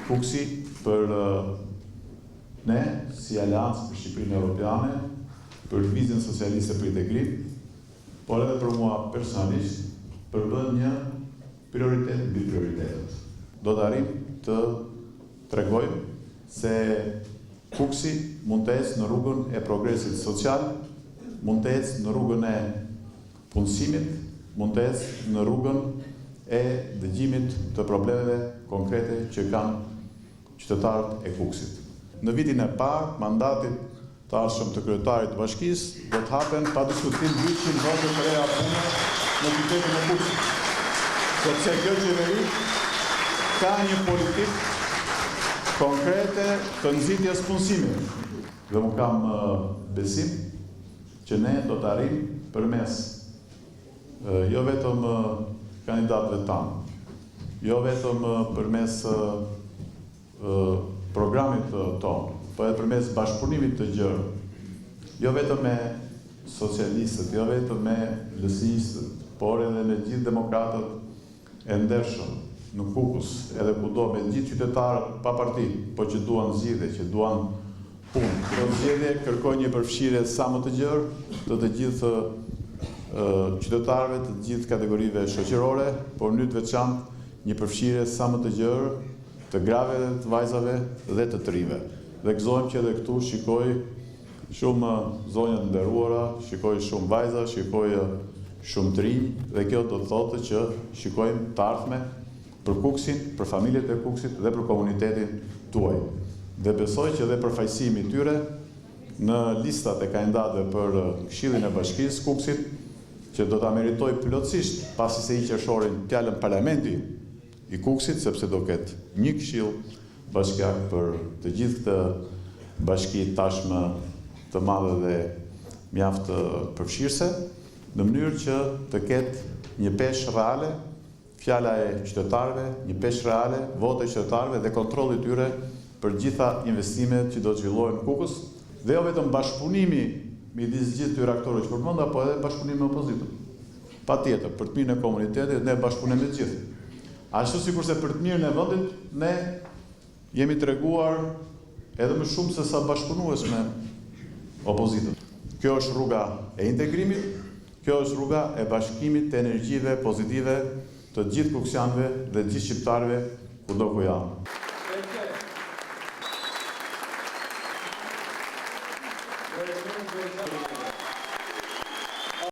Kuksi për ne, si Aleancë për Shqipërinë Europiane, për lëvizjen socialiste për integrim, por edhe për mua personalisht, përbën një prioritet mbi prioritetet. Do të arrim të tregojmë se Kuksi mund të ecë në rrugën e progresit social, mund të ecë në rrugën e punësimit, mund të ecë në rrugën e dëgjimit të problemeve konkrete që kanë qytetarët e Kuksit. Në vitin e parë, mandatit të ardhshëm të kryetarit të bashkisë, do të hapen pa diskutim 200 vende të reja pune në qytetin e Kuksit. Sepse kjo qeveri ka një politikë konkrete të nxitjes punësimit. Dhe më kam besim që ne do të arrim përmes jo vetëm kandidatëve tanë, jo vetëm përmes programit tonë, po edhe përmes bashkëpunimit të gjerë, jo vetëm me socialistët, jo vetëm me lësistët, por edhe me gjithë demokratët e ndershëm në Kukus, edhe kudo, me gjithë qytetarët pa parti, po që duan zgjidhje, që duan punë. Kjo zgjidhje kërkon një përfshirje sa më të gjerë të gjithë qytetarëve, të gjithë kategorive shoqërore, por në mënyrë të veçantë një përfshirje sa më të gjerë të grave, të vajzave dhe të trive. Dhe gëzojmë që edhe këtu shikoj shumë zonja të nderuara, shikoj shumë vajza, shikoj shumë trinj, dhe kjo do të thotë që shikojmë të ardhme për Kuksin, për familjet e Kuksit dhe për komunitetin tuaj. Dhe besoj që dhe përfaqësimi i tyre në listat e kandidatëve për Këshillin e Bashkisë Kuksit, që do ta meritoj plotësisht pasi se i qershorin fjalën parlamenti i Kuksit, sepse do ketë një këshill bashkiak për të gjithë këtë bashki tashmë të madhe dhe mjaft përfshirëse, në mënyrë që të ketë një peshë reale, fjala e qytetarëve, një peshë reale, vote e qytetarëve dhe kontrolli i tyre për gjitha investimet që do të zhvillohen në Kukës, dhe jo vetëm bashkëpunimi midis gjithë këtyre aktorëve që përmenda, po edhe bashkëpunimi me opozitën. Patjetër, për të mirën e komunitetit ne bashkëpunojmë me të gjithë. Ashtu sikurse për të mirën e vendit, ne jemi treguar edhe më shumë se sa bashkëpunues me opozitën. Kjo është rruga e integrimit, kjo është rruga e bashkimit të energjive pozitive të gjithë kuksianëve dhe gjithë shqiptarëve kudo ku janë.